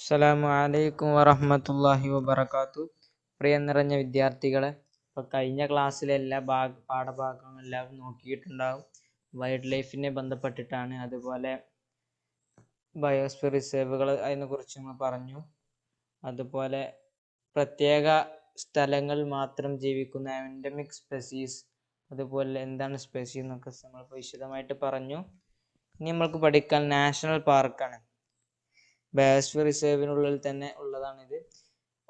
അസ്സലാമു അലൈക്കും വറഹ്മത്തുള്ളാഹി വബറകാത്തു. പ്രിയ നിറഞ്ഞ വിദ്യാർത്ഥികളെ, ഇപ്പോൾ കഴിഞ്ഞ ക്ലാസ്സിലെ എല്ലാ പാഠഭാഗങ്ങളും എല്ലാവരും നോക്കിയിട്ടുണ്ടാകും. വൈൽഡ് ലൈഫിനെ ബന്ധപ്പെട്ടിട്ടാണ്. അതുപോലെ ബയോസ്ഫിയർ റിസർവുകൾ അതിനെക്കുറിച്ച് നമ്മൾ പറഞ്ഞു. അതുപോലെ പ്രത്യേക സ്ഥലങ്ങളിൽ മാത്രം ജീവിക്കുന്ന എൻഡമിക് സ്പെസീസ്, അതുപോലെ എന്താണ് സ്പെസീസ് എന്നൊക്കെ നമ്മൾ വിശദമായിട്ട് പറഞ്ഞു. ഇനി നമ്മൾക്ക് പഠിക്കാൻ നാഷണൽ പാർക്കാണ്. ബയോസ്ഫിയർ റിസർവിനുള്ളിൽ തന്നെ ഉള്ളതാണിത്.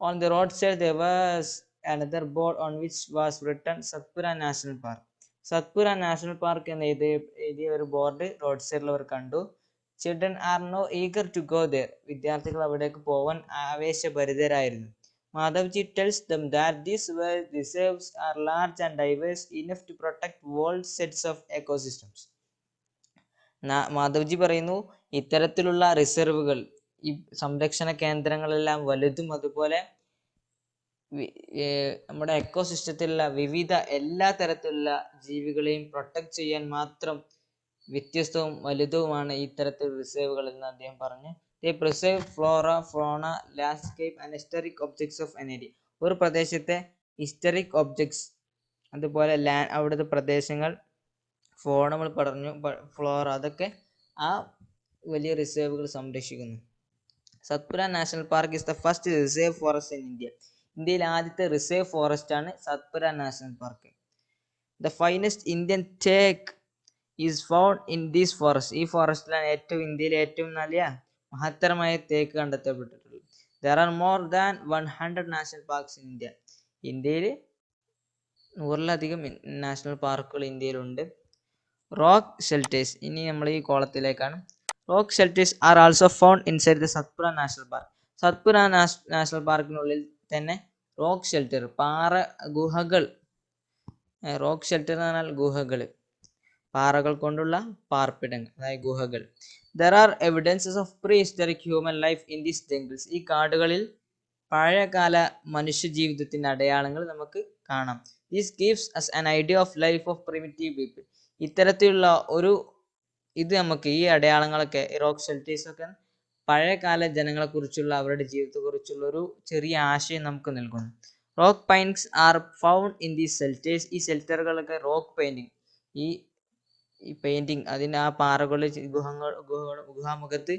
On the road side there was another board on which was written Satpura national park. Satpura national park എന്ന് എഴുതിയ ഒരു ബോർഡ് റോഡ് സൈഡിൽ അവർ കണ്ടു. Children are now eager to go there. വിദ്യാർത്ഥികൾ അവിടേക്ക് പോവാൻ ആവേശഭരിതരായിരുന്നു. Madhavji tells them that these reserves are large and diverse enough to protect whole sets of ecosystems. Madhavji പറയുന്നു, ഇത്തരത്തിലുള്ള റിസർവുകൾ, ഈ സംരക്ഷണ കേന്ദ്രങ്ങളെല്ലാം വലുതും അതുപോലെ നമ്മുടെ എക്കോസിസ്റ്റത്തിലുള്ള വിവിധ എല്ലാ തരത്തിലുള്ള ജീവികളെയും പ്രൊട്ടക്ട് ചെയ്യാൻ മാത്രം വ്യത്യസ്തവും വലുതുമാണ് ഇത്തരത്തിൽ റിസർവുകൾ എന്ന് അദ്ദേഹം പറഞ്ഞു. They preserve flora, fauna, landscape and historic objects of an area. ഒരു പ്രദേശത്തെ ഹിസ്റ്ററിക് ഒബ്ജക്ട്സ്, അതുപോലെ അവിടുത്തെ പ്രദേശങ്ങൾ, ഫോൺ നമ്മൾ പറഞ്ഞു, ഫ്ലോറ, അതൊക്കെ ആ വലിയ റിസർവുകൾ സംരക്ഷിക്കുന്നു. Satpura national park is the first reserve forest in India. ഇന്ത്യയിലെ ആദ്യത്തെ റിസർവ് ഫോറസ്റ്റ് ആണ് Satpura national park. The finest Indian teak is found in this forest. ഈ ഫോറസ്റ്റിലാണ് ഇന്ത്യയിലെ ഏറ്റവും നല്ല മഹത്തരമായ തേക്ക് കണ്ടെത്തപ്പെട്ടിട്ടുള്ളത്. There are more than 100 national parks in India. ഇന്ത്യയിൽ 100-ലധികം നാഷണൽ പാർക്കുകൾ ഇന്ത്യയിലുണ്ട്. റോക്ക് ഷെൽട്ടേഴ്സ്, ഇനി നമ്മൾ ഈ കോളത്തിലേക്കാണ്. Rock shelters are also found inside the Satpura national park. Satpura നാഷണൽ പാർക്കിനുള്ളിൽ തന്നെ റോക്ക് ഷെൽട്ടർ, പാറ ഗുഹകൾ. റോക്ക് ഷെൽട്ടർ എന്ന് പറഞ്ഞാൽ ഗുഹകൾ, പാറകൾ കൊണ്ടുള്ള പാർപ്പിടങ്ങൾ, അതായത് ഗുഹകൾ. There are evidences of prehistoric human life in these jungles. ഈ കാടുകളിൽ പഴയകാല മനുഷ്യ ജീവിതത്തിന്റെ അടയാളങ്ങൾ നമുക്ക് കാണാം. This gives us an idea of life of primitive people. ഇത്തരത്തിലുള്ള ഒരു ഇത് നമുക്ക്, ഈ അടയാളങ്ങളൊക്കെ, റോക്ക് ഷെൽട്ടേഴ്സ് ഒക്കെ പഴയകാല ജനങ്ങളെ കുറിച്ചുള്ള, അവരുടെ ജീവിതത്തെ കുറിച്ചുള്ള ഒരു ചെറിയ ആശയം നമുക്ക് നൽകുന്നു. Rock paints are found in these shelters. ഈ ഷെൽട്ടറുകളൊക്കെ റോക്ക് പെയിന്റിങ്, ഈ പെയിന്റിങ്, അതിന് ആ പാറകളുടെ ഗുഹാമുഖത്ത്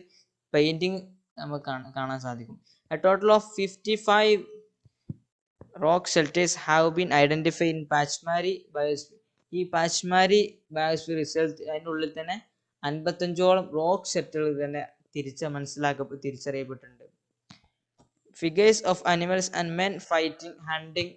പെയിന്റിങ് നമുക്ക് കാണാൻ സാധിക്കും. A total of 55 rock shelters have been identified in Pachmari Biosphere. ഈ പാച്ച്മാരി ബയോസ്ഫിയർ റിസർവ്, അതിൻ്റെ ഉള്ളിൽ തന്നെ 55ഓളം റോക്ക് ഷെൽട്ടറുകൾ തന്നെ തിരിച്ചറിയപ്പെട്ടിട്ടുണ്ട്. Figures of animals and men fighting, hunting,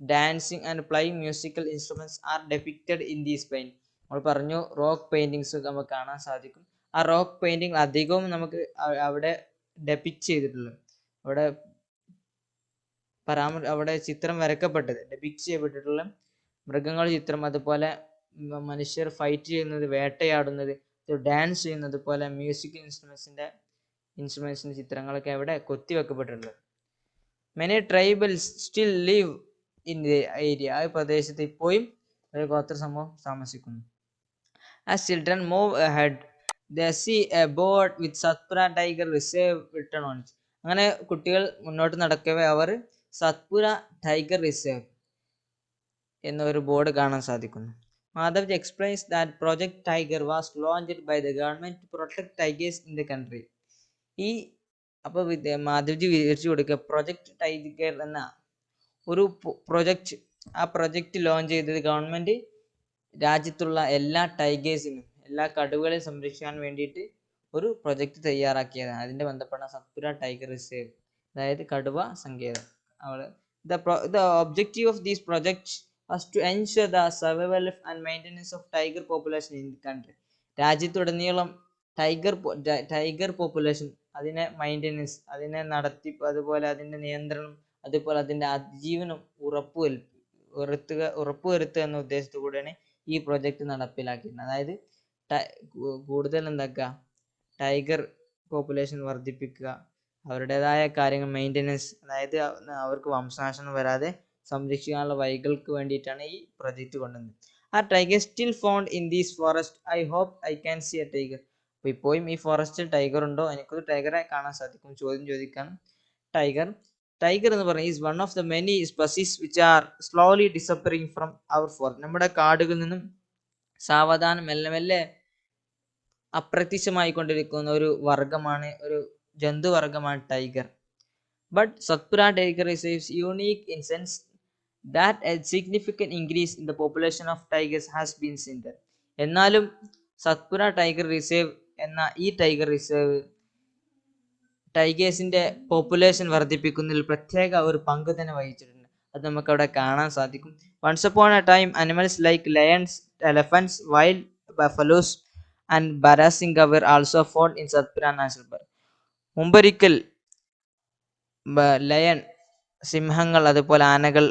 dancing and playing musical instruments are depicted in these paint. നമ്മൾ പറഞ്ഞു, rock paintings നമുക്ക് കാണാൻ സാധിക്കും. ആ റോക്ക് പെയിന്റിങ് അധികവും നമുക്ക് അവിടെ ഡെപിക്റ്റ് ചെയ്തിട്ടുള്ളത്, അവിടെ ചിത്രം വരക്കപ്പെട്ടത്, ഡെപിക്റ്റ് ചെയ്യപ്പെട്ടിട്ടുള്ള മൃഗങ്ങളുടെ ചിത്രം, അതുപോലെ മനുഷ്യർ ഫൈറ്റ് ചെയ്യുന്നത്, വേട്ടയാടുന്നത്, ഡാൻസ് ചെയ്യുന്നത്, പോലെ മ്യൂസിക്കൽ ഇൻസ്ട്രുമെന്റ്സിന്റെ ചിത്രങ്ങളൊക്കെ അവിടെ കൊത്തിവെക്കപ്പെട്ടിട്ടുള്ളത്. Many tribals still live in the area. ആ പ്രദേശത്ത് ഇപ്പോഴും ഒരു ഗോത്ര സമൂഹം താമസിക്കുന്നു. As children move ahead they see a board with Satpura Tiger Reserve written on it. അങ്ങനെ കുട്ടികൾ മുന്നോട്ട് നടക്കവേ അവർ സത്പുര ടൈഗർ റിസർവ് എന്നൊരു ബോർഡ് കാണാൻ സാധിക്കുന്നു. Madhavji explains that project tiger was launched by the government to protect tigers in the country. ഈ അപ്പോൾ മാധവ്ജി വിവരിച്ചു കൊടുക്കുക, പ്രൊജക്ട് ടൈഗർ എന്ന ഒരു പ്രൊജക്ട്, ആ പ്രൊജക്ട് ലോഞ്ച് ചെയ്തത് ഗവൺമെന്റ് രാജ്യത്തുള്ള എല്ലാ ടൈഗേഴ്സിനും, എല്ലാ കടുവകളെയും സംരക്ഷിക്കാൻ വേണ്ടിയിട്ട് ഒരു പ്രൊജക്ട് തയ്യാറാക്കിയതാണ്. അതിന്റെ ബന്ധപ്പെട്ട സത്പുര ടൈഗർ റിസർവ്, അതായത് കടുവ സങ്കേതം. The objective of this project was to ensure the survival and maintenance of tiger population in the country. രാജ്യത്തുടനീളം ടൈഗർ പോപ്പുലേഷൻ, അതിനെ മെയിൻ്റെനൻസ്, അതിനെ നടത്തിപ്പ്, അതുപോലെ അതിന്റെ നിയന്ത്രണം, അതുപോലെ അതിന്റെ അതിജീവനം ഉറപ്പുവരുത്തുക എന്ന ഉദ്ദേശത്തോടെയാണ് ഈ പ്രൊജക്ട് നടപ്പിലാക്കിയത്. അതായത് കൂടുതൽ എന്താക്കുക, ടൈഗർ പോപ്പുലേഷൻ വർദ്ധിപ്പിക്കുക, അവരുടേതായ കാര്യങ്ങൾ മെയിൻ്റെനൻസ്, അതായത് അവർക്ക് വംശനാശനം വരാതെ സംരക്ഷിക്കാനുള്ള വഴികൾക്ക് വേണ്ടിയിട്ടാണ് ഈ പ്രൊജക്ട് കൊണ്ടുവന്നത്. ആ tiger still found in these forest. I hope I can see a tiger. അപ്പോൾ ഇപ്പോഴും ഈ ഫോറസ്റ്റിൽ ടൈഗർ ഉണ്ടോ? എനിക്കൊരു ടൈഗറെ കാണാൻ സാധിക്കും. ചോദ്യം ചോദിക്കാൻ. ടൈഗർ എന്ന് പറഞ്ഞാൽ is one of the many species which are slowly disappearing from our forest. നമ്മുടെ കാടുകളിൽ നിന്നും സാവധാനം മെല്ലെ മെല്ലെ അപ്രത്യക്ഷമായി കൊണ്ടിരിക്കുന്ന ഒരു വർഗമാണ്, ഒരു ജന്തുവർഗമാണ് tiger. But Satpura tiger reserve unique in sense that a significant increase in the population of tigers has been seen there. എന്നാലും സത്പുര ടൈഗർ റിസർവ് എന്ന ഈ ടൈഗർ റിസർവ് ടൈഗേഴ്സിന്റെ പോപ്പുലേഷൻ വർദ്ധിപ്പിക്കുന്നതിൽ പ്രത്യേക ഒരു പങ്ക് തന്നെ വഹിച്ചിട്ടുണ്ട്. അത് നമുക്ക് അവിടെ കാണാൻ സാധിക്കും. Once upon a time animals like lions, elephants, wild buffaloes and barasingha were also found in Satpura national park. മുമ്പൊരിക്കൽ ലയൺ, സിംഹങ്ങൾ, അതുപോലെ ആനകൾ,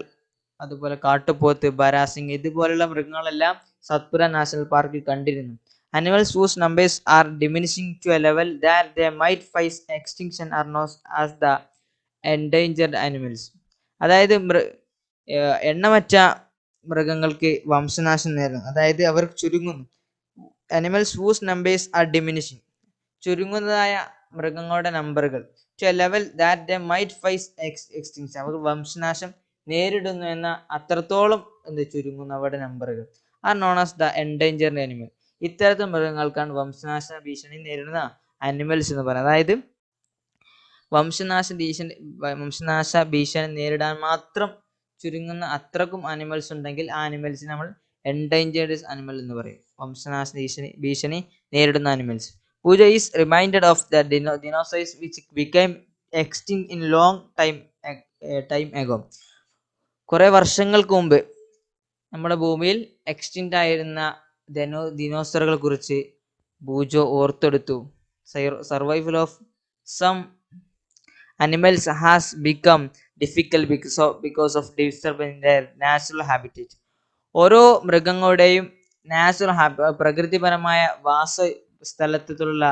അതുപോലെ കാട്ടുപോത്ത്, ബരാസിംഗ് ഇതുപോലുള്ള മൃഗങ്ങളെല്ലാം സത്പുര നാഷണൽ പാർക്കിൽ കണ്ടിരുന്നു. Animals whose numbers are diminishing to a level that they might face extinction are known as the endangered animals. അതായത് എണ്ണമറ്റ മൃഗങ്ങൾക്ക് വംശനാശം നേരിടുന്നു, അതായത് അവർ ചുരുങ്ങുന്നു. Animals whose numbers are diminishing, ചുരുങ്ങുന്നതായ മൃഗങ്ങളുടെ നമ്പറുകൾ, to a level that they might face extinction, അവർ വംശനാശം നേരിടുന്നു എന്ന അത്രത്തോളം ചുരുങ്ങുന്നവയുടെ നമ്പറുകൾ, are known as the endangered animal. ഇത്തരത്തിൽ മൃഗങ്ങൾക്കാണ് വംശനാശ ഭീഷണി നേരിടുന്ന ആനിമൽസ് എന്ന് പറയുന്നത്. അതായത് വംശനാശ ഭീഷണി നേരിടാൻ മാത്രം ചുരുങ്ങുന്ന അത്രക്കും ആനിമൽസ് ഉണ്ടെങ്കിൽ ആ ആനിമൽസിനെ നമ്മൾ എൻഡേഞ്ചേർഡ് ആനിമൽ എന്ന് പറയും. വംശനാശ ഭീഷണി നേരിടുന്ന animals. Pooja is reminded of the dinosaurs which became extinct in long time ago. കുറെ വർഷങ്ങൾക്ക് മുമ്പ് നമ്മുടെ ഭൂമിയിൽ എക്സ്റ്റിൻറ്റ് ആയിരുന്ന ദിനോസറുകളെ കുറിച്ച് ബൂജോ ഓർത്തെടുത്തു. Survival of some animals has become difficult because of disturbance in their natural habitat. ഓരോ മൃഗങ്ങളുടെയും പ്രകൃതിപരമായ വാസസ്ഥലത്തുള്ള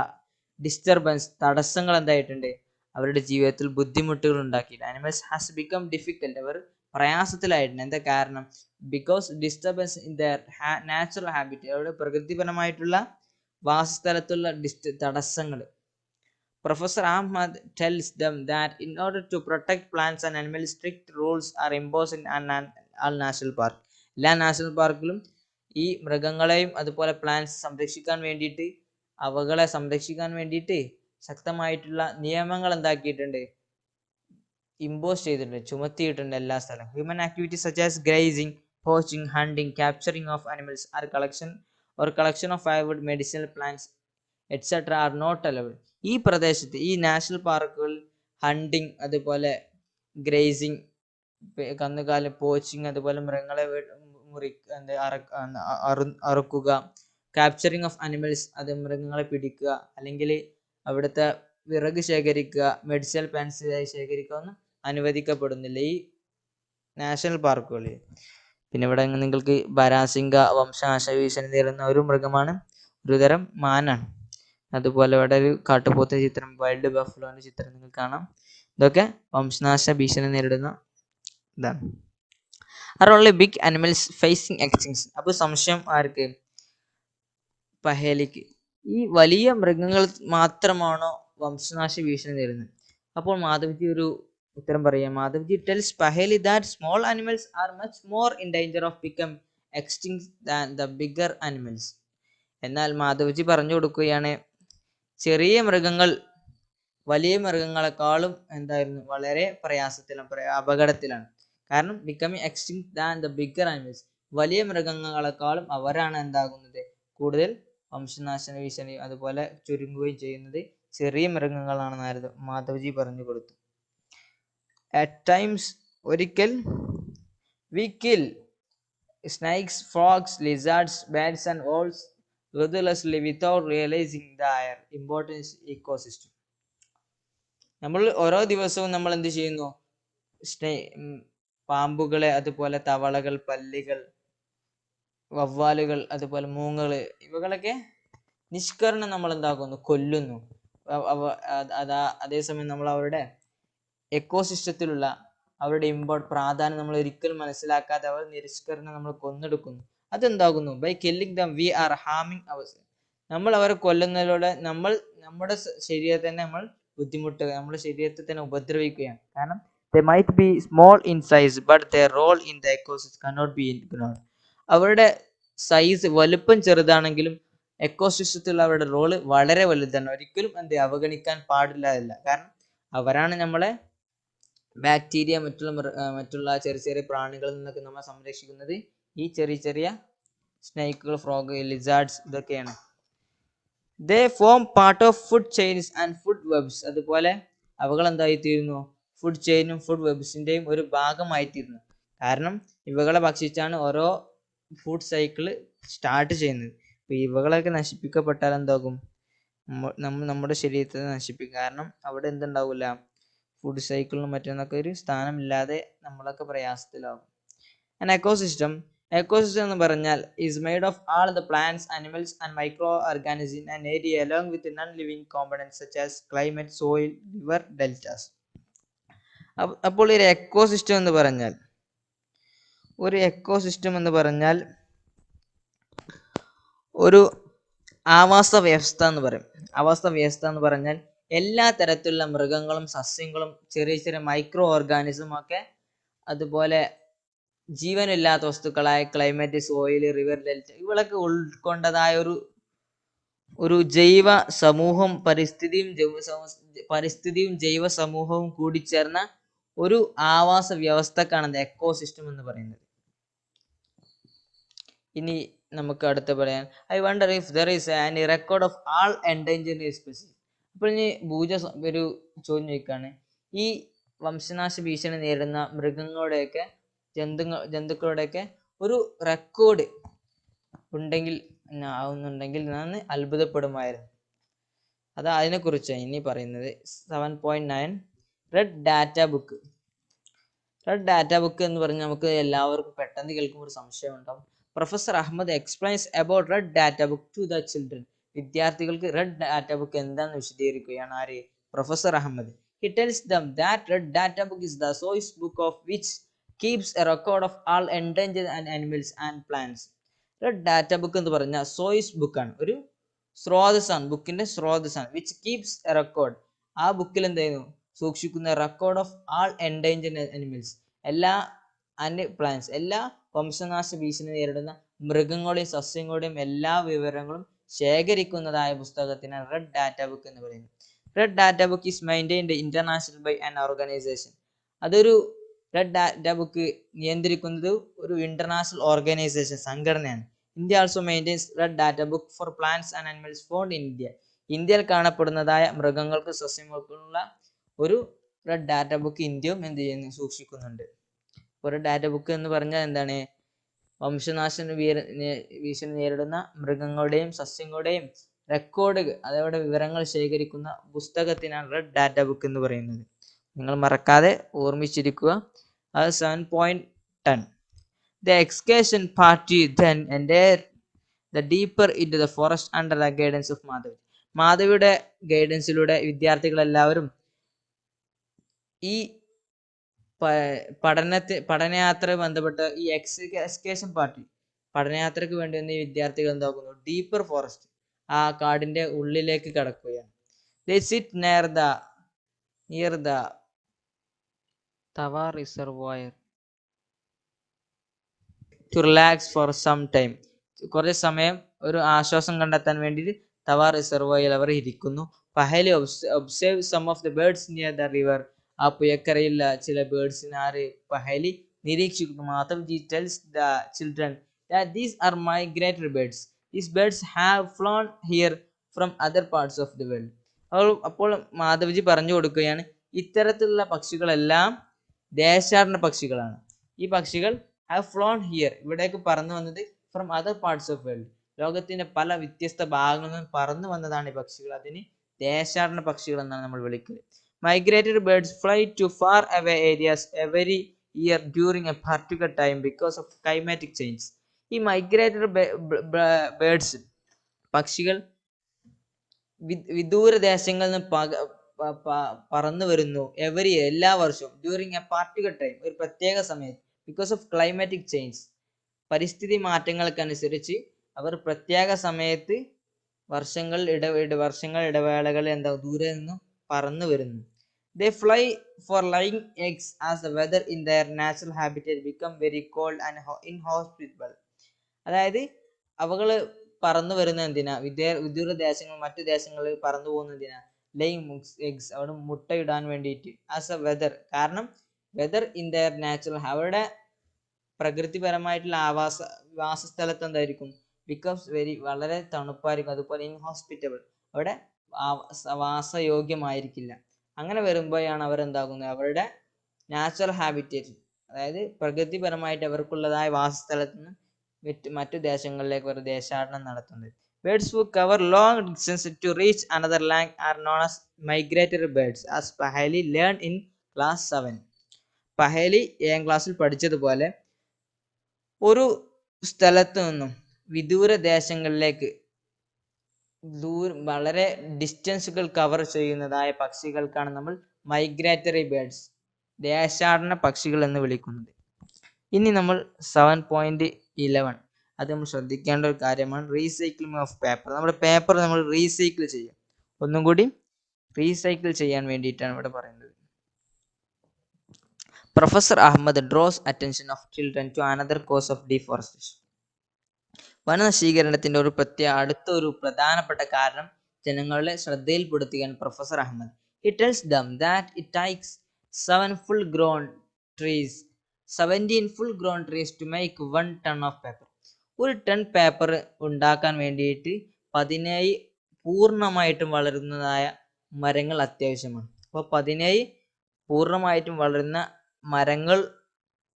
ഡിസ്റ്റർബൻസ്, തടസ്സങ്ങൾ എന്തായിട്ടുണ്ട്, അവരുടെ ജീവിതത്തിൽ ബുദ്ധിമുട്ടുകൾ ഉണ്ടാക്കിയിട്ട്. ആനിമൽസ് ഹാസ് ബിക്കം ഡിഫിക്കൽട്ട്, അവർ പ്രയാസത്തിലായിട്ടുണ്ട്. എന്താ കാരണം? Because disturbance in there natural habit, അവരുടെ പ്രകൃതിപരമായിട്ടുള്ള വാസസ്ഥലത്തുള്ള തടസ്സങ്ങൾ. Professor Ahmad tells them that in order to protect plants and animals, strict rules are imposed in all national park. എല്ലാ നാഷണൽ പാർക്കിലും ഈ മൃഗങ്ങളെയും അതുപോലെ plants സംരക്ഷിക്കാൻ വേണ്ടിയിട്ട്, അവകളെ സംരക്ഷിക്കാൻ വേണ്ടിയിട്ട് ശക്തമായിട്ടുള്ള നിയമങ്ങൾ എന്താക്കിയിട്ടുണ്ട്, ഇമ്പോസ് ചെയ്തിട്ടുണ്ട്, ചുമത്തിയിട്ടുണ്ട് എല്ലാ സ്ഥലവും. Human activities such as grazing, poaching, hunting, capturing of animals or collection of firewood, medicinal plants etcetera are not allowed. ഈ പ്രദേശത്ത്, ഈ നാഷണൽ പാർക്കുകളിൽ ഹണ്ടിങ്, അതുപോലെ ഗ്രേസിങ്, കന്നുകാലി, പോച്ചിങ്, അതുപോലെ മൃഗങ്ങളെ അറുക്കുക, ക്യാപ്ചറിങ് ഓഫ് അനിമൽസ്, അത് മൃഗങ്ങളെ പിടിക്കുക, അല്ലെങ്കിൽ അവിടുത്തെ വിറക് ശേഖരിക്കുക, മെഡിസിനൽ പ്ലാന്റ്സ് ശേഖരിക്കുക ഒന്നും അനുവദിക്കപ്പെടുന്നില്ല ഈ നാഷണൽ പാർക്കുകളിൽ. പിന്നെ ഇവിടെ നിങ്ങൾക്ക് ബരാസിംഗ വംശനാശ ഭീഷണി നേരിടുന്ന ഒരു മൃഗമാണ്, ഒരുതരം മാനാണ്. അതുപോലെ ഇവിടെ ഒരു കാട്ടുപോത്തിന്റെ ചിത്രം, വൈൽഡ് ബഫലോന്റെ ചിത്രം നിങ്ങൾക്ക് കാണാം. ഇതൊക്കെ വംശനാശ ഭീഷണി നേരിടുന്ന ഇതാണ്. Are only big animals facing extinction. അപ്പോൾ സംശയം ആർക്ക്? പഹേലിക്ക്. ഈ വലിയ മൃഗങ്ങൾ മാത്രമാണോ വംശനാശ ഭീഷണി നേരിടുന്നത്? അപ്പോൾ മാധവ്ജി ഒരു ഉത്തരം പറയാം. Madhavji tells പഹേലി that small animals are much more in danger of become extinct than the bigger animals. എന്നാൽ മാധവ്ജി പറഞ്ഞു കൊടുക്കുകയാണ്, ചെറിയ മൃഗങ്ങൾ വലിയ മൃഗങ്ങളെക്കാളും എന്തായിരുന്നു, വളരെ പ്രയാസത്തിലാണ്, അപകടത്തിലാണ്. കാരണം becoming extinct than the bigger animals, വലിയ മൃഗങ്ങളെക്കാളും അവരാണ് എന്താകുന്നത്, കൂടുതൽ വംശനാശ ഭീഷണി അതുപോലെ ചുരുങ്ങുകയും ചെയ്യുന്നത് ചെറിയ മൃഗങ്ങളാണെന്നായിരുന്നു മാധവ്ജി പറഞ്ഞു കൊടുത്തു. At times, ഒരിക്കൽ we kill snakes, frogs, lizards, bats and owls ruthlessly without realizing their importance ecosystem. നമ്മൾ ഓരോ ദിവസവും നമ്മൾ എന്ത് ചെയ്യുന്നു, പാമ്പുകളെ, അതുപോലെ തവളകൾ, പല്ലികൾ, വവ്വാലുകൾ, അതുപോലെ മൂങ്ങകള്, ഇവകളൊക്കെ നിഷ്കരണം നമ്മൾ എന്താക്കുന്നു, കൊല്ലുന്നു. അതേസമയം നമ്മൾ അവരുടെ എക്കോസിസ്റ്റത്തിലുള്ള അവരുടെ പ്രാധാന്യം നമ്മൾ ഒരിക്കലും മനസ്സിലാക്കാതെ അവർ നിഷ്കരണം നമ്മൾ കൊന്നെടുക്കുന്നു. അതെന്താകുന്നു, by killing them we are ഹാമിങ് അവർസെൽഫ്. നമ്മൾ അവരെ കൊല്ലുന്നതിലൂടെ നമ്മുടെ ശരീരത്തെ തന്നെ നമ്മൾ ബുദ്ധിമുട്ടുക, നമ്മുടെ ശരീരത്തെ തന്നെ ഉപദ്രവിക്കുകയാണ്. കാരണം they might be small in size but their role in the ecosystem cannot be ignored. അവരുടെ സൈസ് വലുപ്പം ചെറുതാണെങ്കിലും എക്കോസിസ്റ്റത്തിൽ അവരുടെ റോള് വളരെ വലുതാണ്. ഒരിക്കലും അവഗണിക്കാൻ പാടില്ല. കാരണം അവരാണ് നമ്മളെ ബാക്ടീരിയ മറ്റുള്ള ചെറിയ ചെറിയ പ്രാണികളിൽ നിന്നൊക്കെ നമ്മളെ സംരക്ഷിക്കുന്നത്. ഈ ചെറിയ ചെറിയ സ്നേക്കുകൾ, ഫ്രോഗ്, ലിസാർഡ്സ് ഇതൊക്കെയാണ്. ദേ form part of food chains and food webs. അതുപോലെ അവകൾ എന്തായിത്തീരുന്നു? ഫുഡ് ചെയിനും ഫുഡ് വെബ്സിന്റെയും ഒരു ഭാഗമായിത്തീരുന്നു. കാരണം ഇവകളെ ഭക്ഷിച്ചാണ് ഓരോ ഫുഡ് സൈക്കിള് സ്റ്റാർട്ട് ചെയ്യുന്നത്. അപ്പൊ ഇവകളൊക്കെ നശിപ്പിക്കപ്പെട്ടാൽ എന്താകും? നമ്മുടെ ശരീരത്തെ നശിപ്പിക്കും. കാരണം അവിടെ എന്തുണ്ടാവില്ല, ഫുഡ് സൈക്കിളിനും മറ്റൊന്നൊക്കെ ഒരു സ്ഥാനമില്ലാതെ നമ്മളൊക്കെ പ്രയാസത്തിലാവും. An ecosystem എന്ന് പറഞ്ഞാൽ is made of all the plants, animals and microorganisms in an area along with non-living components such as climate, soil, river, deltas. അപ്പോൾ ഒരു എക്കോസിസ്റ്റം എന്ന് പറഞ്ഞാൽ ഒരു ആവാസ വ്യവസ്ഥ എന്ന് പറയും. ആവാസ വ്യവസ്ഥ എന്ന് പറഞ്ഞാൽ എല്ലാ തരത്തിലുള്ള മൃഗങ്ങളും സസ്യങ്ങളും ചെറിയ ചെറിയ മൈക്രോ ഓർഗാനിസം ഒക്കെ, അതുപോലെ ജീവനില്ലാത്ത വസ്തുക്കളായ ക്ലൈമറ്റ്, സോയിൽ, റിവർ, ഡെൽറ്റ ഇവളൊക്കെ ഉൾക്കൊണ്ടതായ ഒരു ജൈവ സമൂഹം, പരിസ്ഥിതിയും ജൈവ സമൂഹവും കൂടിച്ചേർന്ന ഒരു ആവാസ വ്യവസ്ഥക്കാണ് എക്കോസിസ്റ്റം എന്ന് പറയുന്നത്. ഇനി നമുക്ക് അടുത്ത പറയാൻ, I wonder if there is Annie record of all endangered species. അപ്പോൾ ഇനി ഒരു ചോദ്യം ചോദിക്കുകയാണ്, ഈ വംശനാശ ഭീഷണി നേരിടുന്ന മൃഗങ്ങളുടെയൊക്കെ ജന്തുക്കളുടെയൊക്കെ ഒരു റെക്കോർഡ് ആവുന്നുണ്ടെങ്കിൽ ഞാൻ അത്ഭുതപ്പെടുമായിരുന്നു. അതിനെക്കുറിച്ചാണ് ഇനി പറയുന്നത്. 7.9 red data book. Red data book എന്ന് പറഞ്ഞാൽ നമുക്ക് എല്ലാവർക്കും പെട്ടെന്ന് കേൾക്കുമ്പോൾ ഒരു സംശയം ഉണ്ടാവും. Professor Ahmed explains about red data book to the children. വിദ്യാർത്ഥികൾക്ക് റെഡ് ഡാറ്റ ബുക്ക് എന്താണെന്ന് വിശദീകരിക്കുകയാണ് ആര്? Professor Ahmed. He tells them that red data book is the source book of which keeps a record of all endangered animals and plants. Red data book എന്ന് പറഞ്ഞാൽ source ബുക്കാണ്, ഒരു സ്രോതസ്സാണ്, ബുക്കിന്റെ സ്രോതസ്സാണ്. വിച്ച് കീപ്സ് എ റെക്കോർഡ്, ആ ബുക്കിൽ എന്തായിരുന്നു സൂക്ഷിക്കുന്ന record of all endangered animals, എല്ലാ പ്ലാന്റ്സ്, എല്ലാ വംശനാശ ഭീഷണി നേരിടുന്ന മൃഗങ്ങളുടെയും സസ്യങ്ങളുടെയും എല്ലാ വിവരങ്ങളും ശേഖരിക്കുന്നതായ പുസ്തകത്തിനാണ് റെഡ് ഡാറ്റ ബുക്ക് എന്ന് പറയുന്നത്. Red data book is maintained international by an organisation. അതൊരു റെഡ് ഡാറ്റ ബുക്ക് നിയന്ത്രിക്കുന്നത് ഒരു ഇന്റർനാഷണൽ ഓർഗനൈസേഷൻ, സംഘടനയാണ്. India also maintains red data book for plants and animals found in India. ഇന്ത്യയിൽ കാണപ്പെടുന്നതായ മൃഗങ്ങൾക്കും സസ്യങ്ങൾക്കുള്ള ഒരു റെഡ് ഡാറ്റ ബുക്ക് ഇന്ത്യയും സൂക്ഷിക്കുന്നുണ്ട്. ഒരു ഡാറ്റ ബുക്ക് എന്ന് പറഞ്ഞാൽ എന്താണ്? വംശനാശ ഭീഷണി നേരിടുന്ന മൃഗങ്ങളുടെയും സസ്യങ്ങളുടെയും റെക്കോർഡ്, അതേപോലെ വിവരങ്ങൾ ശേഖരിക്കുന്ന പുസ്തകത്തിനാണ് റെഡ് ഡാറ്റ ബുക്ക് എന്ന് പറയുന്നത്. നിങ്ങൾ മറക്കാതെ ഓർമ്മിച്ചിരിക്കുക. അത് 7.10 The excursion party then entered the deeper into the forest under the guidance of Madhavi. മാധവിയുടെ ഗൈഡൻസിലൂടെ വിദ്യാർത്ഥികൾ എല്ലാവരും ഈ പഠനയാത്ര ബന്ധപ്പെട്ട ഈ എക്സ്കേഷൻ പാർട്ടി പഠനയാത്രക്ക് വേണ്ടി വന്ന ഈ വിദ്യാർത്ഥികൾ എന്താക്കുന്നു? ഡീപ്പർ ഫോറസ്റ്റ്, ആ കാടിന്റെ ഉള്ളിലേക്ക് കടക്കുകയാണ്. They sit near the Tawar reservoir to relax for some time. കുറച്ച് സമയം ഒരു ആശ്വാസം കണ്ടെത്താൻ വേണ്ടി തവാർ റിസർവോയറിൽ അവർ ഇരിക്കുന്നു. പഹലി observe some of the birds near the river. ആ പുഴക്കരയിലുള്ള ചില ബേർഡ്സിനെ പഹലി നിരീക്ഷിക്കുന്നു. Madhavji tells the children that these are migratory birds. These birds have flown here from other parts of the world. അപ്പോൾ മാധവ്ജി പറഞ്ഞു കൊടുക്കുകയാണ്, ഇത്തരത്തിലുള്ള പക്ഷികളെല്ലാം ദേശാടന പക്ഷികളാണ്. ഈ പക്ഷികൾ ഹാവ് ഫ്ലോൺ ഹിയർ, ഇവിടേക്ക് പറന്നു വന്നത് from other parts of world, ലോകത്തിന്റെ പല വ്യത്യസ്ത ഭാഗങ്ങളിൽ നിന്നും പറന്നു വന്നതാണ് ഈ പക്ഷികൾ. അതിന് ദേശാടന പക്ഷികൾ എന്നാണ് നമ്മൾ വിളിക്കുന്നത്. Migrated birds fly to far away areas every year during A particular time because of climatic change. ഈ മൈഗ്രേറ്റഡ് ബേർഡ്സ്, പക്ഷികൾ വിദൂര ദേശങ്ങളിൽ നിന്ന് പറന്നു വരുന്നു എല്ലാ വർഷവും ഡ്യൂറിങ് എ പാർട്ടിക്കുലർ ടൈം, ഒരു പ്രത്യേക സമയത്ത്, ബിക്കോസ് ഓഫ് ക്ലൈമാറ്റിക് ചേഞ്ച്, പരിസ്ഥിതി മാറ്റങ്ങൾക്കനുസരിച്ച് അവർ പ്രത്യേക സമയത്ത് വർഷങ്ങൾ ഇടവേളകൾ എന്താ ദൂരെ നിന്നും പറന്നു വരുന്നു. They fly for laying eggs as the weather in their natural habitat become very cold and inhospitable. അതായത് അവകള് പറന്നു വരുന്ന എന്തിനാ, വിദൂര ദേശങ്ങൾ മറ്റു ദേശങ്ങളിൽ പറന്നു പോകുന്ന എന്തിനാ, laying eggs അവിടെ മുട്ടയിടാൻ വേണ്ടിയിട്ട്. ആസ് എ വെദർ, കാരണം വെദർ ഇൻ ദയർ നാച്ചുറൽ, അവരുടെ പ്രകൃതിപരമായിട്ടുള്ള വാസസ്ഥലത്ത് എന്തായിരിക്കും, ബിക്കംസ് വെരി വളരെ തണുപ്പായിരിക്കും, അതുപോലെ ഇൻഹോസ്പിറ്റബിൾ, അവിടെ വാസയോഗ്യമായിരിക്കില്ല. അങ്ങനെ വരുമ്പോഴാണ് അവരെന്താകുന്നത്, അവരുടെ നാച്ചുറൽ ഹാബിറ്റേറ്റ്, അതായത് പ്രകൃതിപരമായിട്ട് അവർക്കുള്ളതായ വാസസ്ഥലത്ത് നിന്ന് മറ്റു ദേശങ്ങളിലേക്ക് ഒരു ദേശാടനം നടത്തുന്നത്. Birds who cover long distances to reach another land are known as migratory birds, as Paheli learned in class 7. പഹേലി 7ാം ക്ലാസ്സിൽ പഠിച്ചതുപോലെ ഒരു സ്ഥലത്ത് നിന്നും വിദൂര ദേശങ്ങളിലേക്ക് വളരെ ഡിസ്റ്റൻസുകൾ കവർ ചെയ്യുന്നതായ പക്ഷികൾക്കാണ് നമ്മൾ മൈഗ്രേറ്ററി ബേർഡ്സ്, ദേശാടന പക്ഷികൾ എന്ന് വിളിക്കുന്നത്. ഇനി നമ്മൾ 7.11 അത് നമ്മൾ ശ്രദ്ധിക്കേണ്ട ഒരു കാര്യമാണ്, റീസൈക്ലിംഗ് ഓഫ് പേപ്പർ. നമ്മുടെ പേപ്പർ നമ്മൾ റീസൈക്കിൾ ചെയ്യും, ഒന്നും കൂടി റീസൈക്കിൾ ചെയ്യാൻ വേണ്ടിയിട്ടാണ് ഇവിടെ പറയുന്നത്. Professor Ahmed draws attention of children to another cause of deforestation. വനനശീകരണത്തിന്റെ അടുത്തൊരു പ്രധാനപ്പെട്ട കാരണം ജനങ്ങളുടെ ശ്രദ്ധയിൽപ്പെടുത്തുകയാണ് professor Ahmed. He tells them that it takes 17 full grown trees to make 1 ton of paper. ഒരു ടൺ പേപ്പർ ഉണ്ടാക്കാൻ വേണ്ടിയിട്ട് 17 പൂർണ്ണമായിട്ടും വളരുന്നതായ മരങ്ങൾ അത്യാവശ്യമാണ്. അപ്പോൾ 17 പൂർണ്ണമായിട്ടും വളരുന്ന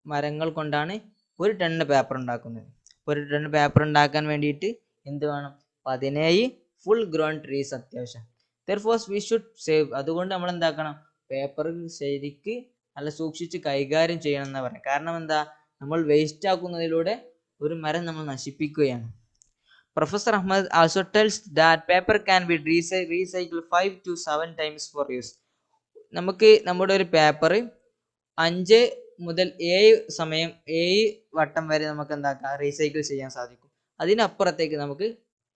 മരങ്ങൾ കൊണ്ടാണ് ഒരു ടണ്ണ് പേപ്പർ ഉണ്ടാക്കുന്നത്. ഒരു ടൺ പേപ്പർ ഉണ്ടാക്കാൻ വേണ്ടിയിട്ട് എന്ത് വേണം, 17 ഫുൾ ഗ്രോൺ ട്രീസ് അത്യാവശ്യം. Therefore we should save, അതുകൊണ്ട് നമ്മൾ എന്താക്കണം, പേപ്പർ ശരിക്ക് നല്ല സൂക്ഷിച്ച് കൈകാര്യം ചെയ്യണം എന്നാ പറയുന്നത്. കാരണം എന്താ, നമ്മൾ വേസ്റ്റ് ആക്കുന്നതിലൂടെ ഒരു മരം നമ്മൾ നശിപ്പിക്കുകയാണ്. Professor Ahmed also tells that paper can be recycled 5 to 7 times for use. നമുക്ക് നമ്മുടെ ഒരു പേപ്പർ 5 മുതൽ 7 വട്ടം വരെ നമുക്ക് എന്താക്കാം, റീസൈക്കിൾ ചെയ്യാൻ സാധിക്കും. അതിനപ്പുറത്തേക്ക് നമുക്ക്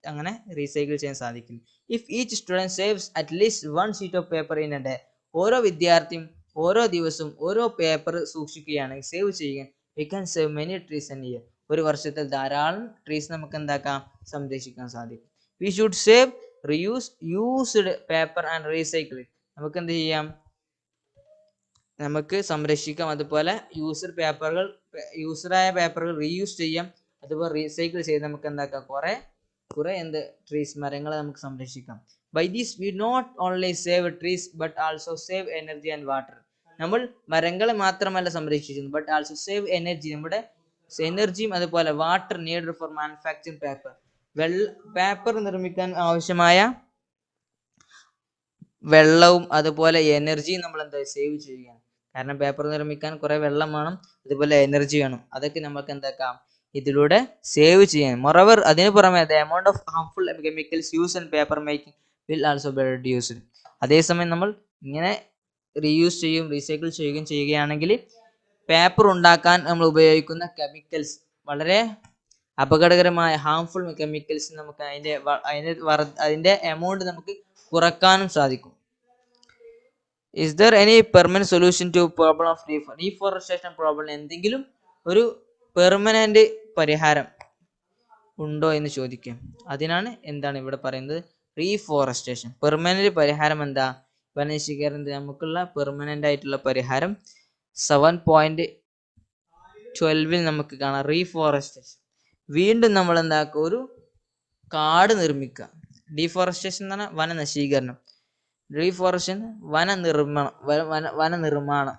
അങ്ങനെ റീസൈക്കിൾ ചെയ്യാൻ സാധിക്കില്ല. If each student saves at least 1 sheet of paper in a day, ഓരോ വിദ്യാർത്ഥിയും ഓരോ ദിവസവും ഓരോ പേപ്പർ സൂക്ഷിക്കുകയാണെങ്കിൽ, സേവ് ചെയ്യുക, we can save many trees in a year. ഒരു വർഷത്തിൽ ധാരാളം ട്രീസ് നമുക്ക് എന്താക്കാം, സംരക്ഷിക്കാൻ സാധിക്കും. We should save, reuse used paper and recycle it. നമുക്ക് എന്ത് ചെയ്യാം, നമുക്ക് സംരക്ഷിക്കാം. അതുപോലെ യൂസറായ പേപ്പറുകൾ റീയൂസ് ചെയ്യാം. അതുപോലെ റീസൈക്കിൾ ചെയ്ത് നമുക്ക് എന്താക്കാം, കുറെ ട്രീസ്, മരങ്ങളെ നമുക്ക് സംരക്ഷിക്കാം. By this we not only save trees but also save energy and water. നമ്മൾ മരങ്ങളെ മാത്രമല്ല സംരക്ഷിക്കുന്നത്, ബട്ട് ആൾസോ സേവ് എനർജി, നമ്മുടെ എനർജിയും അതുപോലെ water needed for manufacturing paper. Paper നിർമ്മിക്കാൻ ആവശ്യമായ വെള്ളവും അതുപോലെ എനർജിയും നമ്മൾ എന്താ സേവ് ചെയ്യുകയാണ്. കാരണം പേപ്പർ നിർമ്മിക്കാൻ കുറെ വെള്ളം വേണം, അതുപോലെ എനർജി വേണം. അതൊക്കെ നമുക്ക് എന്താക്കാം, ഇതിലൂടെ സേവ് ചെയ്യാൻ. മൊറോവർ, അതിനു പുറമെ the amount of harmful chemicals used in paper making will also be reduced. അതേസമയം നമ്മൾ ഇങ്ങനെ റീയൂസ് ചെയ്യും, റീസൈക്കിൾ ചെയ്യുകയാണെങ്കിൽ പേപ്പർ ഉണ്ടാക്കാൻ നമ്മൾ ഉപയോഗിക്കുന്ന കെമിക്കൽസ്, വളരെ അപകടകരമായ ഹാംഫുൾ കെമിക്കൽസ്, നമുക്ക് അതിന്റെ എമൗണ്ട് നമുക്ക് കുറക്കാനും സാധിക്കും. Is there any permanent solution to problem of deforestation problem? എന്തെങ്കിലും ഒരു പെർമനന്റ് പരിഹാരം ഉണ്ടോ എന്ന് ചോദിക്കാം. അതിനാണ് എന്താണ് ഇവിടെ പറയുന്നത്, റീഫോറസ്റ്റേഷൻ. പെർമനന്റ് പരിഹാരം എന്താ, വനനശീകരണത്തിന് നമുക്കുള്ള പെർമനന്റ് ആയിട്ടുള്ള പരിഹാരം 7.12 നമുക്ക് കാണാം. റീഫോറസ്റ്റേഷൻ, വീണ്ടും നമ്മൾ എന്താക്കുക, ഒരു കാട് നിർമ്മിക്കുക. ഡീഫോറസ്റ്റേഷൻ എന്ന് പറഞ്ഞാൽ വനനശീകരണം, റീഫോറസ്റ്റേഷൻ വനനിർമ്മാണം.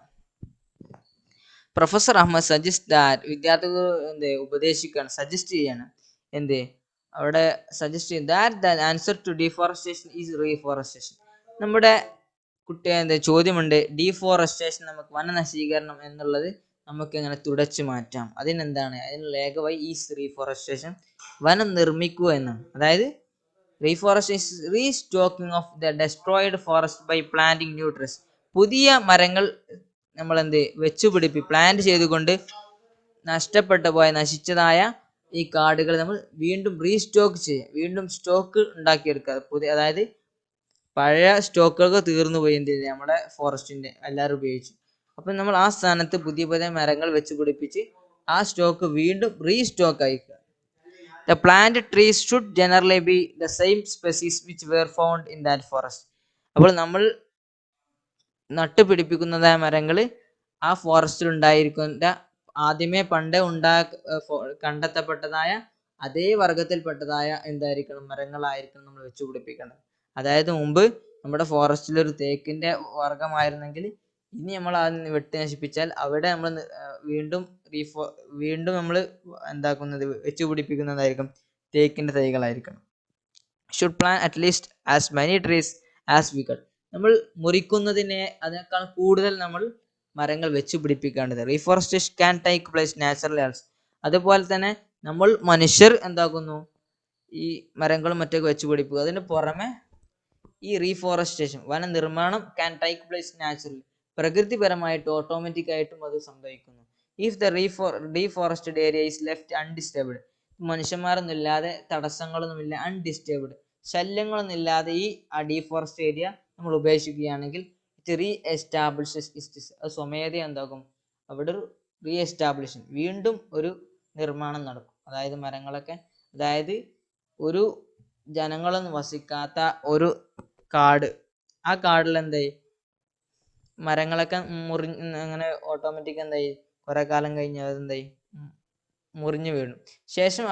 പ്രൊഫസർ അഹമ്മദ് സജസ്റ്റ് ദാറ്റ്, വിദ്യാർത്ഥികൾ ഉപദേശിക്കുകയാണ്, സജസ്റ്റ് ചെയ്യാണ്, അവിടെ സജസ്റ്റ് ചെയ്യും, that the answer to deforestation is reforestation. നമ്മുടെ ചോദ്യമുണ്ട്, ഡീഫോറസ്റ്റേഷൻ നമുക്ക് വനനശീകരണം എന്നുള്ളത് നമുക്ക് എങ്ങനെ തുടച്ചു മാറ്റാം, അതിനുള്ള ഏക വഴി ഈസ് റീഫോറസ്റ്റേഷൻ, വനം നിർമ്മിക്കുക എന്നാണ്. അതായത് reforestation restocking of the destroyed forest by planting new trees. പുതിയ മരങ്ങൾ നമ്മൾ പ്ലാന്റ് ചെയ്തുകൊണ്ട് നശിച്ചതായ ഈ കാടുകൾ നമ്മൾ വീണ്ടും റീസ്റ്റോക്ക് ചെയ്യുക, വീണ്ടും സ്റ്റോക്ക് ഉണ്ടാക്കിയെടുക്കുക. അതായത് പഴയ സ്റ്റോക്കുകളൊക്കെ തീർന്നു പോയി എന്ത് ചെയ്ത് നമ്മുടെ ഫോറസ്റ്റിന്റെ എല്ലാവരും ഉപയോഗിച്ചു. അപ്പം നമ്മൾ ആ സ്ഥാനത്ത് പുതിയ പുതിയ മരങ്ങൾ വെച്ച് പിടിപ്പിച്ച് ആ സ്റ്റോക്ക് വീണ്ടും restock ആയിക്കുക. The planted trees should generally be the same species which were found in that forest. അപ്പോൾ നമ്മൾ നട്ടുപിടിപ്പിക്കുന്നതായ മരങ്ങൾ ആ ഫോറസ്റ്റിൽ ഉണ്ടായിരിക്കുന്ന ആദ്യമേ പണ്ടേ കണ്ടെത്തപ്പെട്ടതായ അതേ വർഗത്തിൽപ്പെട്ടതായ എന്തായിരിക്കണം, മരങ്ങളായിരിക്കണം നമ്മൾ വെച്ച് പിടിപ്പിക്കേണ്ടത്. അതായത് മുമ്പ് നമ്മുടെ ഫോറസ്റ്റിൽ ഒരു തേക്കിന്റെ വർഗമായിരുന്നെങ്കിൽ ഇനി നമ്മൾ അതിന് വെട്ടി നശിപ്പിച്ചാൽ അവിടെ നമ്മൾ വീണ്ടും നമ്മൾ എന്താക്കുന്നത്, വെച്ച് പിടിപ്പിക്കുന്നതായിരിക്കും തേക്കിന്റെ തൈകളായിരിക്കണം. Should plan at least as many trees as we cut. നമ്മൾ മുറിക്കുന്നതിനെ അതിനേക്കാൾ കൂടുതൽ നമ്മൾ മരങ്ങൾ വെച്ച് പിടിപ്പിക്കേണ്ടത്. Reforestation can take place naturally also. അതുപോലെ തന്നെ നമ്മൾ മനുഷ്യർ എന്താക്കുന്നു, ഈ മരങ്ങളും മറ്റൊക്കെ വെച്ച് പിടിപ്പിക്കുക. അതിന് പുറമെ ഈ റീഫോറസ്റ്റേഷൻ വന നിർമ്മാണം ക്യാൻ ടേക്ക് പ്ലേസ് നാച്ചുറലി, പ്രകൃതിപരമായിട്ട് ഓട്ടോമാറ്റിക് ആയിട്ടും അത് സംഭവിക്കുന്നു. If the deforested area is left undisturbed, മനുഷ്യന്മാരൊന്നും ഇല്ലാതെ, തടസ്സങ്ങളൊന്നുമില്ല, അൺഡിസ്റ്റർബ്ഡ്, ശല്യങ്ങളൊന്നും ഇല്ലാതെ ഈ ഡീഫോറസ്റ്റ് ഏരിയ നമ്മൾ ഉപേക്ഷിക്കുകയാണെങ്കിൽ ഇറ്റ് റീ എസ്റ്റാബ്ലിഷസ് ഇസ്റ്റിസ്, അത് സ്വമേധയാ എന്താകും, അവിടെ ഒരു റീ എസ്റ്റാബ്ലിഷൻ, വീണ്ടും ഒരു നിർമ്മാണം നടക്കും. അതായത് മരങ്ങളൊക്കെ, അതായത് ഒരു ജനങ്ങളൊന്നും വസിക്കാത്ത ഒരു കാട്, ആ കാടിൽ എന്തായി മരങ്ങളൊക്കെ അങ്ങനെ ഓട്ടോമാറ്റിക് എന്തായി കുറെ കാലം കഴിഞ്ഞ് അതെന്തായി മുറിഞ്ഞു വീണു. ശേഷം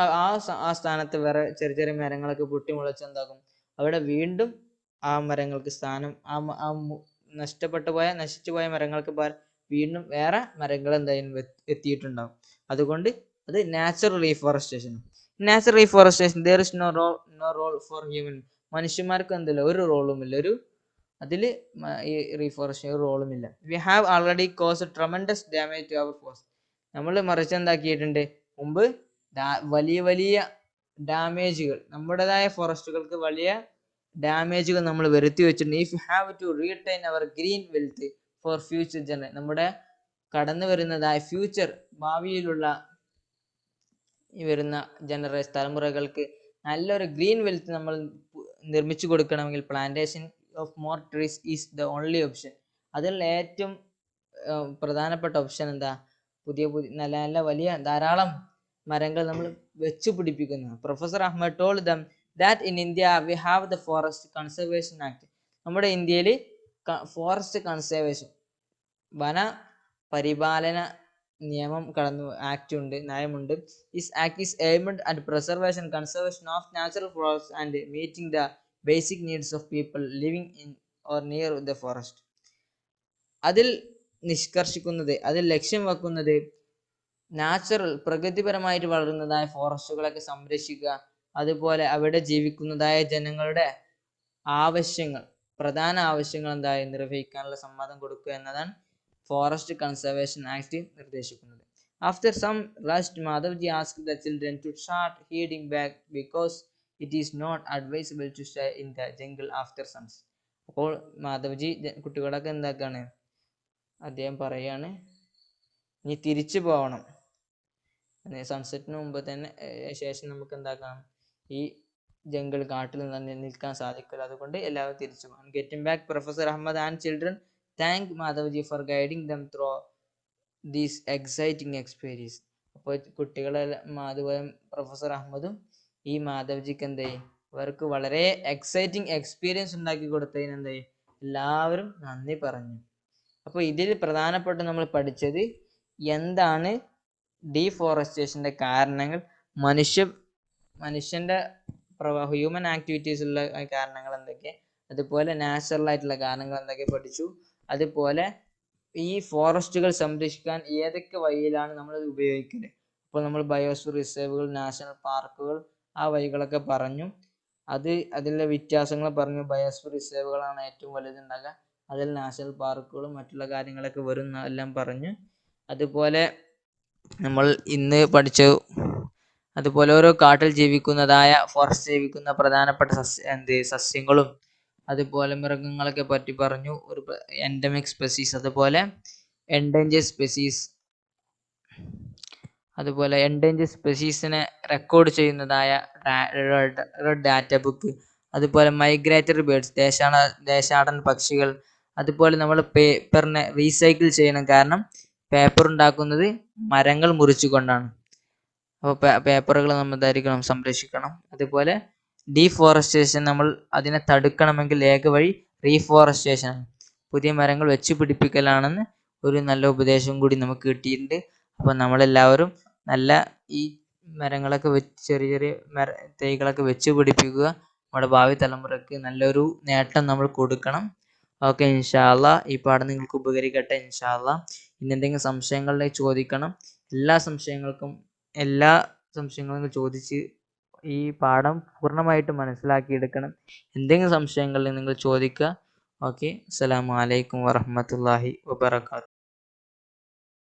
ആ സ്ഥാനത്ത് വേറെ ചെറിയ ചെറിയ മരങ്ങളൊക്കെ പൊട്ടിമുളച്ച് എന്താകും, അവിടെ വീണ്ടും ആ മരങ്ങൾക്ക് സ്ഥാനം, നശിച്ചു പോയ മരങ്ങൾക്ക് വീണ്ടും വേറെ മരങ്ങൾ എന്തായാലും എത്തിയിട്ടുണ്ടാവും. അതുകൊണ്ട് അത് natural reforestation. Natural reforestation there is no role for human. മനുഷ്യന്മാർക്ക് എന്തില്ല, ഒരു റോളുമില്ല, അതില് ഈ റീഫോറസ്റ്റേഷൻ ഒരു റോളുമില്ല. We have already caused tremendous damage to our forest. നമ്മൾ മറിച്ച് എന്താക്കിയിട്ടുണ്ട്, മുമ്പ് വലിയ വലിയ ഡാമേജുകൾ, നമ്മുടേതായ ഫോറസ്റ്റുകൾക്ക് വലിയ ഡാമേജുകൾ നമ്മൾ വരുത്തി വെച്ചിട്ടുണ്ട്. If you have to retain our green wealth for future generation, നമ്മുടെ കടന്നു വരുന്നതായ ഫ്യൂച്ചർ, ഭാവിയിലുള്ള ഈ വരുന്ന തലമുറകൾക്ക് നല്ലൊരു ഗ്രീൻ വെൽത്ത് നമ്മൾ നിർമ്മിച്ചു കൊടുക്കണമെങ്കിൽ plantation of more trees is the only option. അതിലുള്ള ഏറ്റവും പ്രധാനപ്പെട്ട ഓപ്ഷൻ എന്താ, പുതിയ നല്ല നല്ല വലിയ ധാരാളം മരങ്ങൾ നമ്മൾ വെച്ചു പിടിപ്പിക്കുന്നു. Professor Ahmed told them that in India we have the Forest Conservation Act. നമ്മുടെ ഇന്ത്യയിൽ ഫോറസ്റ്റ് കൺസർവേഷൻ, വന പരിപാലന നിയമം നയമുണ്ട്. This act is aimed at preservation and conservation of natural forests and meeting the basic needs of people living in or near the forest. അതിൽ ലക്ഷ്യം വെക്കുന്നത് പ്രകൃതിപരമായിട്ട് വളരുന്നതായ ഫോറസ്റ്റുകളൊക്കെ സംരക്ഷിക്കുക, അതുപോലെ അവിടെ ജീവിക്കുന്നതായ ജനങ്ങളുടെ പ്രധാന ആവശ്യങ്ങൾ എന്തായി നിർവഹിക്കാനുള്ള സമ്മതം കൊടുക്കുക എന്നതാണ് ഫോറസ്റ്റ് കൺസർവേഷൻ ആക്ട് നിർദ്ദേശിക്കുന്നത്. After some rest, Madhavji asked the children to start heading back because it is not advisable to stay in the jungle after sunset. അപ്പോൾ മാധവ്ജി കുട്ടികളൊക്കെ എന്താക്കാണ്, അദ്ദേഹം പറയാണ്, ഇനി തിരിച്ചു പോകണം, സൺസെറ്റിന് മുമ്പ് തന്നെ ശേഷം നമുക്ക് എന്താക്കാം, ഈ കാട്ടിൽ നിൽക്കാൻ സാധിക്കില്ല, അതുകൊണ്ട് എല്ലാവരും തിരിച്ചു പോകണം. Getting back, Professor Ahmad and children thank Madhavji for guiding them through these exciting experience. അപ്പോൾ കുട്ടികളെല്ലാം അതുപോലെ പ്രൊഫസർ അഹമ്മദും ഈ മാധവ്ജിക്ക് എന്തായി, അവർക്ക് വളരെ എക്സൈറ്റിംഗ് എക്സ്പീരിയൻസ് ഉണ്ടാക്കി കൊടുത്തതിന് എന്തായി എല്ലാവരും നന്ദി പറഞ്ഞു. അപ്പോൾ ഇതിൽ പ്രധാനപ്പെട്ട് നമ്മൾ പഠിച്ചത് എന്താണ് ഡീഫോറസ്റ്റേഷന്റെ കാരണങ്ങൾ, മനുഷ്യന്റെ ഹ്യൂമൻ ആക്ടിവിറ്റീസുള്ള കാരണങ്ങൾ എന്തൊക്കെ, അതുപോലെ നാച്ചുറൽ ആയിട്ടുള്ള കാരണങ്ങൾ എന്തൊക്കെ പഠിച്ചു. അതുപോലെ ഈ ഫോറസ്റ്റുകൾ സംരക്ഷിക്കാൻ ഏതൊക്കെ വഴിയിലാണ് നമ്മൾ ഉപയോഗിക്കുന്നത്. അപ്പോൾ നമ്മൾ ബയോസ്ഫിയർ റിസർവുകൾ, നാഷണൽ പാർക്കുകൾ, ആ വഴികളൊക്കെ പറഞ്ഞു. അതിലെ വ്യത്യാസങ്ങൾ പറഞ്ഞു. ബയോസ്ഫിയർ റിസർവുകളാണ് ഏറ്റവും വലുതുണ്ടാകുക, അതിൽ നാഷണൽ പാർക്കുകളും മറ്റുള്ള കാര്യങ്ങളൊക്കെ വരും എല്ലാം പറഞ്ഞു. അതുപോലെ നമ്മൾ ഇന്ന് പഠിച്ചു. അതുപോലെ ഓരോ കാട്ടിൽ ഫോറസ്റ്റ് ജീവിക്കുന്ന പ്രധാനപ്പെട്ട സസ്യങ്ങളും അതുപോലെ മൃഗങ്ങളൊക്കെ പറ്റി പറഞ്ഞു. ഒരു എൻഡമിക് സ്പെസീസ്, അതുപോലെ എൻഡേഞ്ചർ സ്പെസീസ്, അതുപോലെ എൻഡേഞ്ചർ സ്പെസീസിനെ റെക്കോർഡ് ചെയ്യുന്നതായ ഡാറ്റ ബുക്ക്, അതുപോലെ മൈഗ്രേറ്ററി ബേർഡ്സ് ദേശാടന പക്ഷികൾ, അതുപോലെ നമ്മൾ പേപ്പറിനെ റീസൈക്കിൾ ചെയ്യണം. കാരണം പേപ്പർ ഉണ്ടാക്കുന്നത് മരങ്ങൾ മുറിച്ചുകൊണ്ടാണ്. അപ്പോൾ പേപ്പറുകൾ നമ്മൾ ധരിക്കണം, സംരക്ഷിക്കണം. അതുപോലെ ഡീഫോറസ്റ്റേഷൻ, നമ്മൾ അതിനെ തടുക്കണമെങ്കിൽ ഏക വഴി റീഫോറസ്റ്റേഷൻ ആണ്, പുതിയ മരങ്ങൾ വെച്ച് പിടിപ്പിക്കലാണെന്ന് ഒരു നല്ല ഉപദേശം കൂടി നമുക്ക് കിട്ടിയിട്ടുണ്ട്. അപ്പോൾ നമ്മളെല്ലാവരും നല്ല ഈ മരങ്ങളൊക്കെ ചെറിയ ചെറിയ തൈകളൊക്കെ വെച്ച് പിടിപ്പിക്കുക. നമ്മുടെ ഭാവി തലമുറയ്ക്ക് നല്ലൊരു നേട്ടം നമ്മൾ കൊടുക്കണം. ഓക്കെ, ഇൻഷാ അല്ലാഹ് ഈ പാഠം നിങ്ങൾക്ക് ഉപകരിക്കട്ടെ. ഇൻഷാ അല്ലാഹ് ഇനി എന്തെങ്കിലും സംശയങ്ങളിലേക്ക് ചോദിക്കണം. എല്ലാ സംശയങ്ങളും ചോദിച്ച് ഈ പാഠം പൂർണ്ണമായിട്ട് മനസ്സിലാക്കിയെടുക്കണം. എന്തെങ്കിലും സംശയങ്ങളിൽ നിങ്ങൾ ചോദിക്കുക. ഓക്കെ, അസ്സലാമു അലൈക്കും വറഹ്മത്തുള്ളാഹി വബറകാതുഹു.